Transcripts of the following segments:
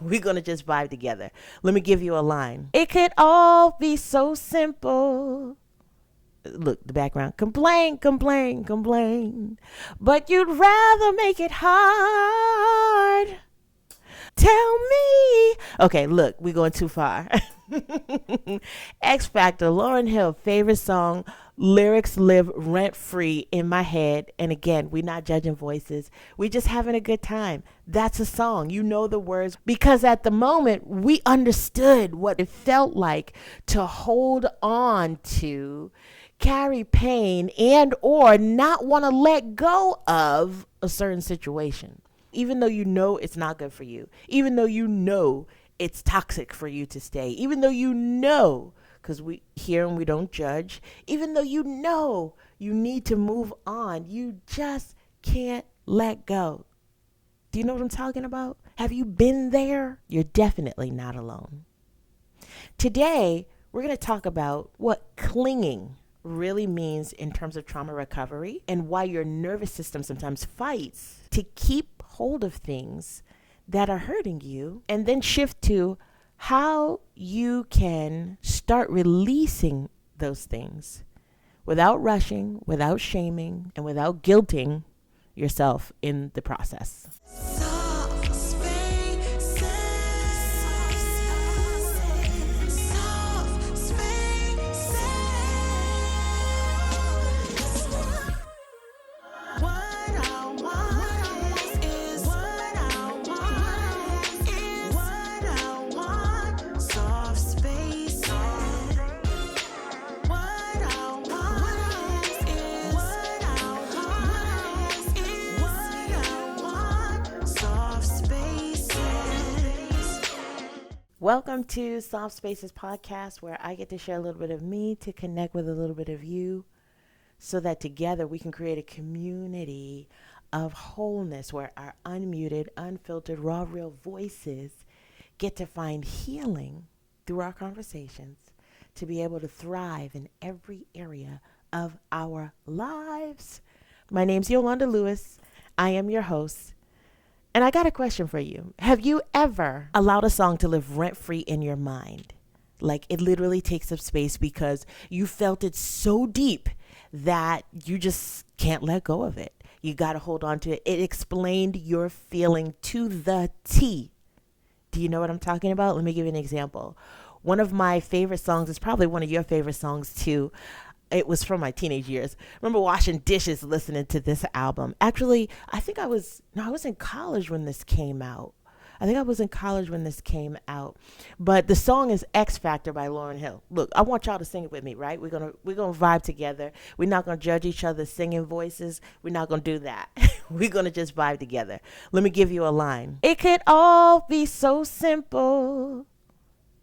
We're going to just vibe together. Let me give you a line. It could all be so simple. Look, the background. Complain, complain, complain. But you'd rather make it hard. Tell me. Okay, look, we're going too far. X Factor, Lauryn Hill, favorite song. Lyrics live rent free in my head. And again, we're not judging voices. We're just having a good time. That's a song. You know the words. Because at the moment, we understood what it felt like to hold on to, carry pain, and or not want to let go of a certain situation. Even though you know it's not good for you. Even though you know it's toxic for you to stay. Even though you know, because we here and we don't judge, even though you know you need to move on, you just can't let go. Do you know what I'm talking about? Have you been there? You're definitely not alone. Today, we're going to talk about what clinging really means in terms of trauma recovery and why your nervous system sometimes fights to keep hold of things that are hurting you, and then shift to how you can start releasing those things without rushing, without shaming, and without guilting yourself in the process. Welcome to Soft Spaces Podcast, where I get to share a little bit of me to connect with a little bit of you so that together we can create a community of wholeness where our unmuted, unfiltered, raw, real voices get to find healing through our conversations to be able to thrive in every area of our lives. My name's Yolanda Lewis. I am your host. And I got a question for you. Have you ever allowed a song to live rent-free in your mind? Like it literally takes up space because you felt it so deep that you just can't let go of it. You got to hold on to it. It explained your feeling to the T. Do you know what I'm talking about? Let me give you an example. One of my favorite songs is probably one of your favorite songs too. It was from my teenage years. I remember washing dishes listening to this album. Actually, I was in college when this came out. But the song is X Factor by Lauryn Hill. Look, I want y'all to sing it with me, right? We're gonna vibe together. We're not gonna judge each other's singing voices. We're not gonna do that. We're gonna just vibe together. Let me give you a line. It could all be so simple.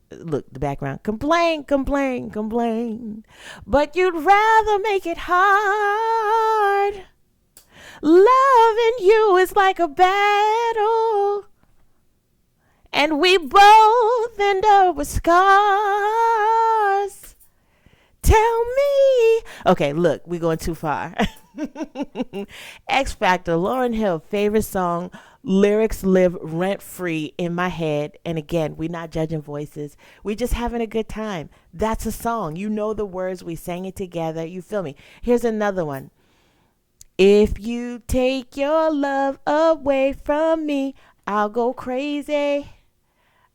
Look, the background. Complain, complain, complain. But you'd rather make it hard. Loving you is like a battle. And we both end up with scars. Tell me. Okay, look, we're going too far. X Factor, Lauryn Hill, favorite song. Lyrics live rent free in my head. And again, we're not judging voices. We're just having a good time. That's a song. You know the words. We sang it together. You feel me? Here's another one. If you take your love away from me, I'll go crazy.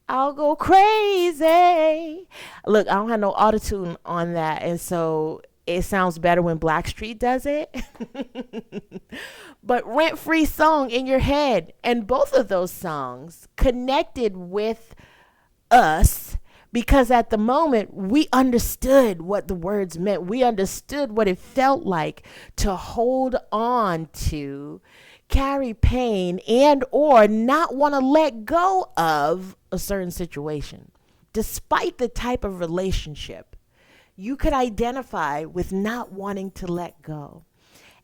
I'll go crazy. Look, I don't have no autotune on that. And so it sounds better when Blackstreet does it. But rent-free song in your head. And both of those songs connected with us because at the moment we understood what the words meant. We understood what it felt like to hold on to, carry pain, and or not want to let go of a certain situation. Despite the type of relationship, you could identify with not wanting to let go.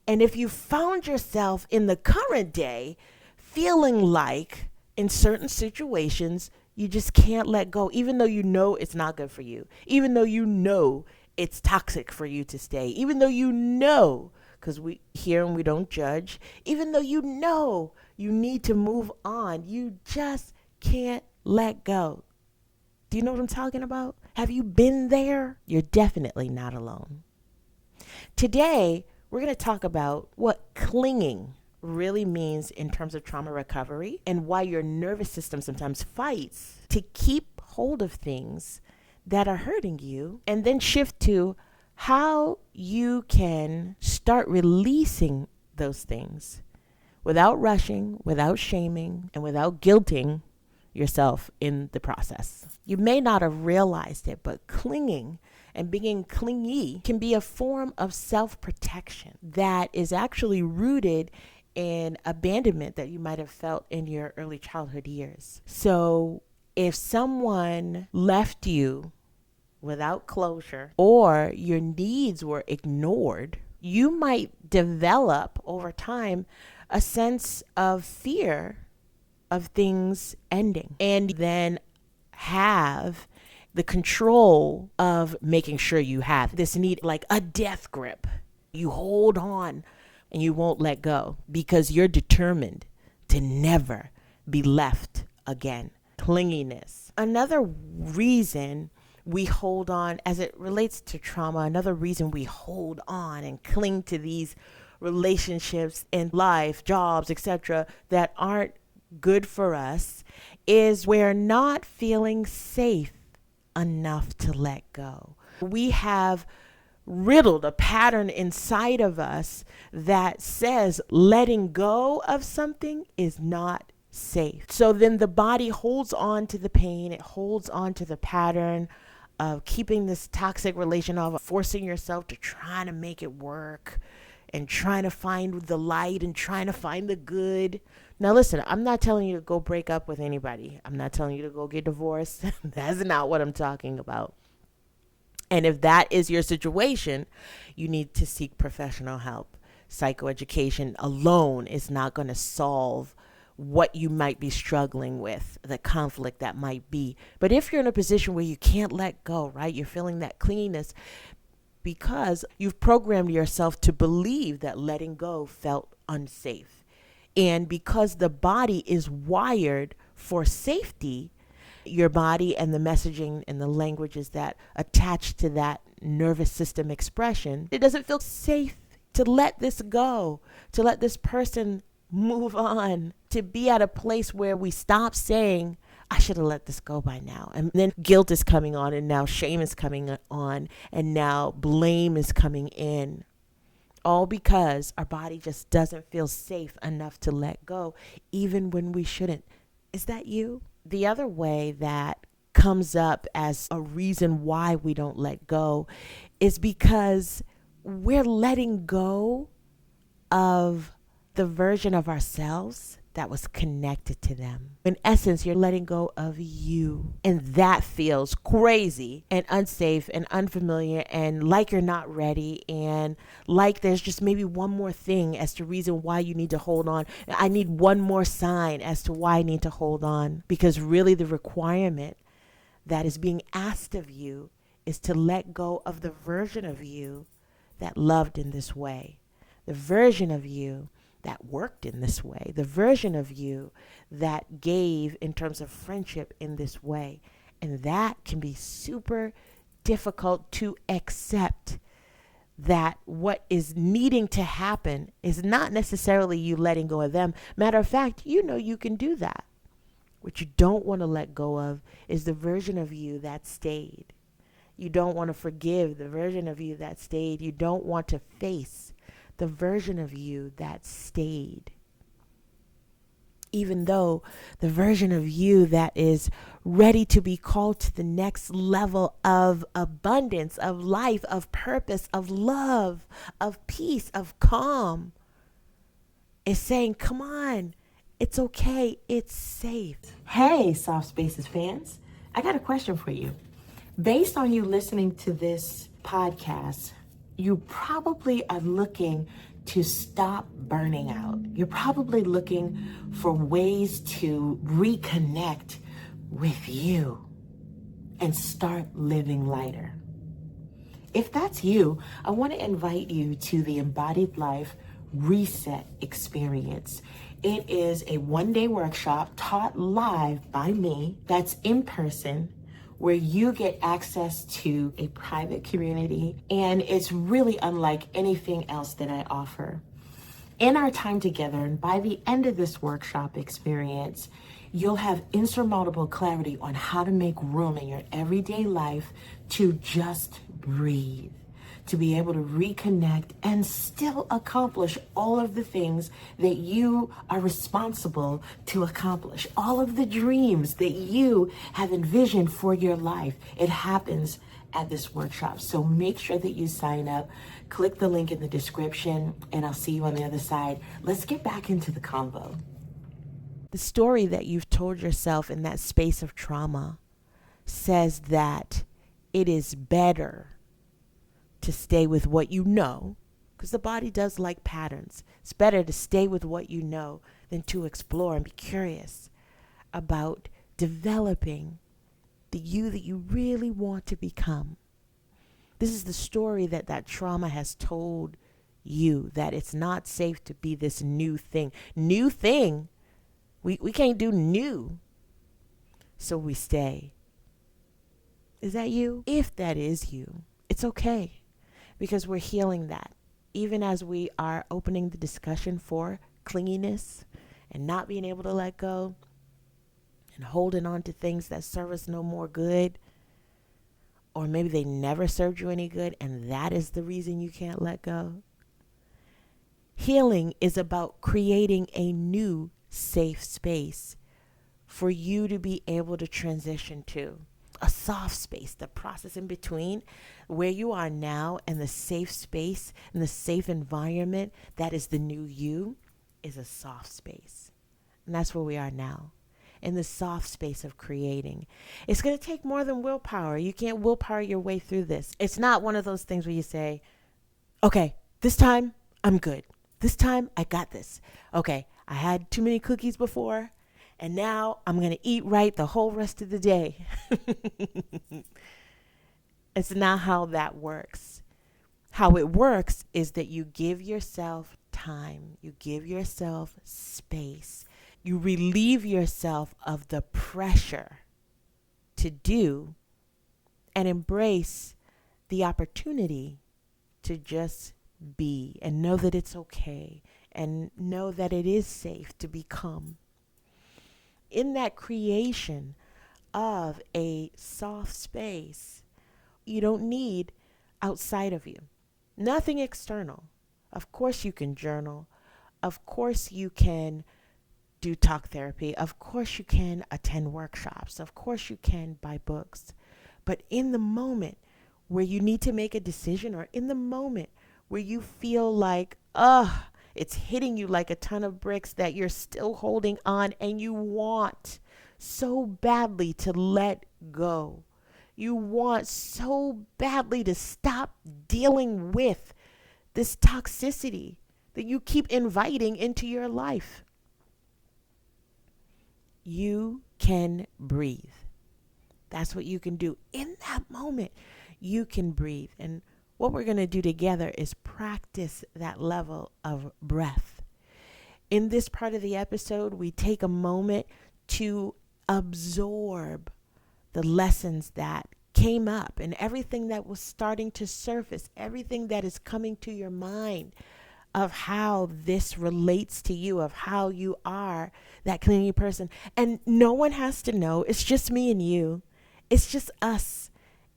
And if you found yourself in the current day feeling like in certain situations, you just can't let go, even though you know it's not good for you, even though you know it's toxic for you to stay, even though you know, because we here and we don't judge, even though you know you need to move on, you just can't let go. Do you know what I'm talking about? Have you been there? You're definitely not alone. Today, we're going to talk about what clinging really means in terms of trauma recovery and why your nervous system sometimes fights to keep hold of things that are hurting you, and then shift to how you can start releasing those things without rushing, without shaming, and without guilting yourself in the process. You may not have realized it, but clinging and being clingy can be a form of self-protection that is actually rooted in abandonment that you might have felt in your early childhood years. So if someone left you without closure or your needs were ignored, you might develop over time a sense of fear of things ending, and then have the control of making sure you have this need, like a death grip. You hold on and you won't let go because you're determined to never be left again. Clinginess. Another reason we hold on as it relates to trauma, another reason we hold on and cling to these relationships in life, jobs, etc., that aren't good for us, is we're not feeling safe enough to let go. We have riddled a pattern inside of us that says letting go of something is not safe. So then the body holds on to the pain, it holds on to the pattern of keeping this toxic relation, of forcing yourself to try to make it work and trying to find the light and trying to find the good. Now listen, I'm not telling you to go break up with anybody. I'm not telling you to go get divorced. That's not what I'm talking about. And if that is your situation, you need to seek professional help. Psychoeducation alone is not going to solve what you might be struggling with, the conflict that might be. But if you're in a position where you can't let go, right? You're feeling that clinginess because you've programmed yourself to believe that letting go felt unsafe. And because the body is wired for safety, your body and the messaging and the languages that attach to that nervous system expression, it doesn't feel safe to let this go, to let this person move on, to be at a place where we stop saying, I should have let this go by now. And then guilt is coming on, and now shame is coming on, and now blame is coming in. All because our body just doesn't feel safe enough to let go, even when we shouldn't. Is that you? The other way that comes up as a reason why we don't let go is because we're letting go of the version of ourselves that was connected to them. In essence, you're letting go of you. And that feels crazy and unsafe and unfamiliar and like you're not ready and like there's just maybe one more thing as to reason why you need to hold on. I need one more sign as to why I need to hold on, because really the requirement that is being asked of you is to let go of the version of you that loved in this way, the version of you that worked in this way, the version of you that gave in terms of friendship in this way. And that can be super difficult to accept, that what is needing to happen is not necessarily you letting go of them. Matter of fact, you know you can do that. What you don't want to let go of is the version of you that stayed. You don't want to forgive the version of you that stayed. You don't want to face the version of you that stayed. Even though the version of you that is ready to be called to the next level of abundance, of life, of purpose, of love, of peace, of calm, is saying, come on, it's okay, it's safe. Hey, Soft Spaces fans, I got a question for you. Based on you listening to this podcast, you probably are looking to stop burning out. You're probably looking for ways to reconnect with you and start living lighter. If that's you, I want to invite you to the Embodied Life Reset Experience. It is a one-day workshop taught live by me that's in person, where you get access to a private community, and it's really unlike anything else that I offer. In our time together, and by the end of this workshop experience, you'll have insurmountable clarity on how to make room in your everyday life to just breathe, to be able to reconnect and still accomplish all of the things that you are responsible to accomplish, all of the dreams that you have envisioned for your life. It happens at this workshop. So make sure that you sign up. Click the link in the description, and I'll see you on the other side. Let's get back into the convo. The story that you've told yourself in that space of trauma says that it is better to stay with what you know, because the body does like patterns. It's better to stay with what you know than to explore and be curious about developing the you that you really want to become. This is the story that trauma has told you, that it's not safe to be this new thing. New thing? We can't do new. So we stay. Is that you? If that is you, it's okay, because we're healing that. Even as we are opening the discussion for clinginess and not being able to let go, and holding on to things that serve us no more good, or maybe they never served you any good, and that is the reason you can't let go. Healing is about creating a new safe space for you to be able to transition to. A soft space, the process in between where you are now and the safe space and the safe environment that is the new you is a soft space. And that's where we are now, in the soft space of creating. It's going to take more than willpower. You can't willpower your way through this. It's not one of those things where you say, okay, this time I'm good. This time I got this. Okay, I had too many cookies before, and now I'm going to eat right the whole rest of the day. It's not how that works. How it works is that you give yourself time. You give yourself space. You relieve yourself of the pressure to do and embrace the opportunity to just be, and know that it's okay, and know that it is safe to become. In that creation of a soft space, you don't need outside of you, nothing external. Of course you can journal. Of course you can do talk therapy. Of course you can attend workshops. Of course you can buy books. But in the moment where you need to make a decision, or in the moment where you feel like, it's hitting you like a ton of bricks, that you're still holding on and you want so badly to let go. You want so badly to stop dealing with this toxicity that you keep inviting into your life. You can breathe. That's what you can do. In that moment, you can breathe. And what we're going to do together is practice that level of breath. In this part of the episode, we take a moment to absorb the lessons that came up and everything that was starting to surface, everything that is coming to your mind of how this relates to you, of how you are that clingy person. And no one has to know. It's just me and you. It's just us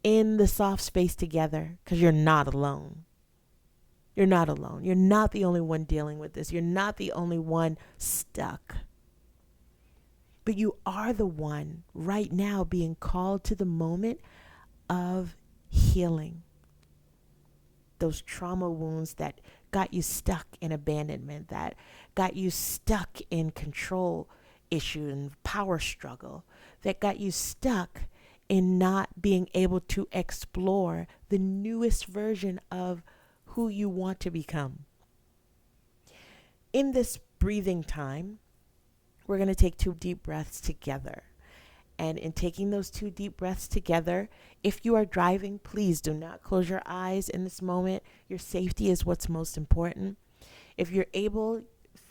in the soft space together, because you're not alone. You're not alone. You're not the only one dealing with this. You're not the only one stuck. But you are the one right now being called to the moment of healing. Those trauma wounds that got you stuck in abandonment, that got you stuck in control issue and power struggle, that got you stuck in not being able to explore the newest version of who you want to become. In this breathing time, we're going to take 2 deep breaths together. And in taking those 2 deep breaths together, if you are driving, please do not close your eyes in this moment. Your safety is what's most important. If you're able,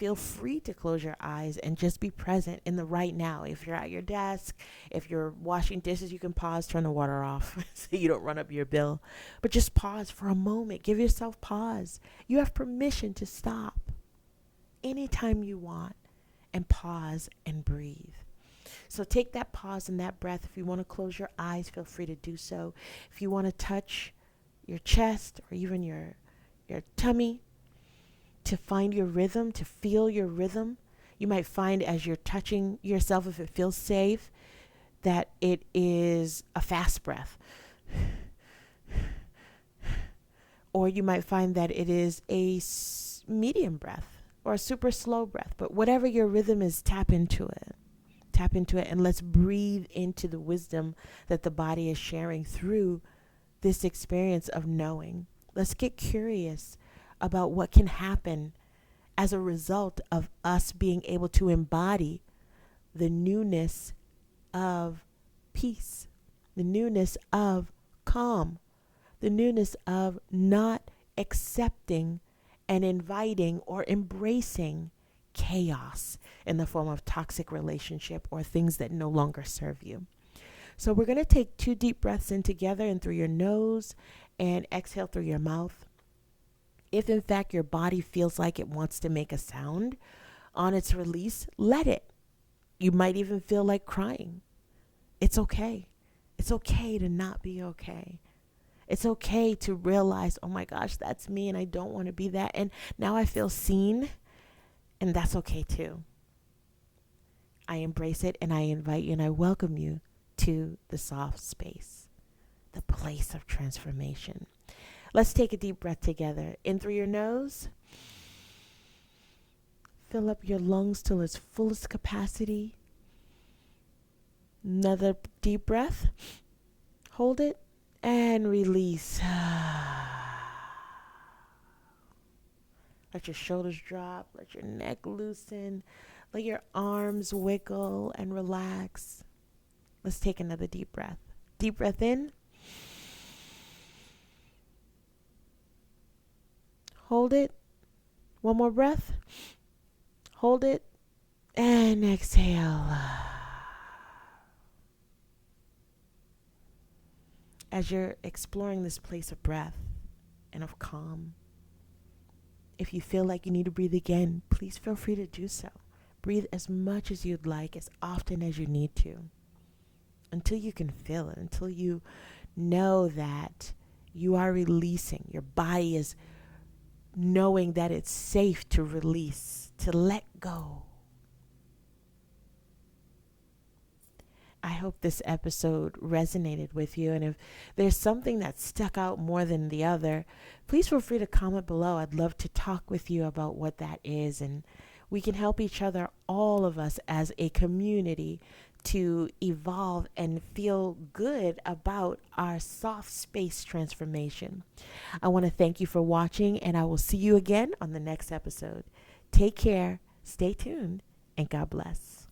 feel free to close your eyes and just be present in the right now. If you're at your desk, if you're washing dishes, you can pause, turn the water off so you don't run up your bill. But just pause for a moment. Give yourself pause. You have permission to stop anytime you want and pause and breathe. So take that pause and that breath. If you want to close your eyes, feel free to do so. If you want to touch your chest or even your tummy to find your rhythm, to feel your rhythm, you might find as you're touching yourself, if it feels safe, that it is a fast breath. Or you might find that it is a medium breath or a super slow breath. But whatever your rhythm is, tap into it. Tap into it, and let's breathe into the wisdom that the body is sharing through this experience of knowing. Let's get curious about what can happen as a result of us being able to embody the newness of peace, the newness of calm, the newness of not accepting and inviting or embracing chaos in the form of toxic relationship or things that no longer serve you. So we're going to take 2 deep breaths in together and through your nose and exhale through your mouth. If in fact your body feels like it wants to make a sound on its release, let it. You might even feel like crying. It's okay. It's okay to not be okay. It's okay to realize, oh my gosh, that's me and I don't want to be that. And now I feel seen. And that's okay too. I embrace it and I invite you and I welcome you to the soft space, the place of transformation. Let's take a deep breath together. In through your nose. Fill up your lungs till its fullest capacity. Another deep breath. Hold it and release. Let your shoulders drop. Let your neck loosen. Let your arms wiggle and relax. Let's take another deep breath. Deep breath in. Hold it. One more breath. Hold it. And exhale. As you're exploring this place of breath and of calm, if you feel like you need to breathe again, please feel free to do so. Breathe as much as you'd like, as often as you need to, until you can feel it, until you know that you are releasing. Your body is knowing that it's safe to release, to let go. I hope this episode resonated with you. And if there's something that stuck out more than the other, please feel free to comment below. I'd love to talk with you about what that is. And we can help each other, all of us as a community, to evolve and feel good about our soft space transformation. I want to thank you for watching, and I will see you again on the next episode. Take care, stay tuned, and God bless.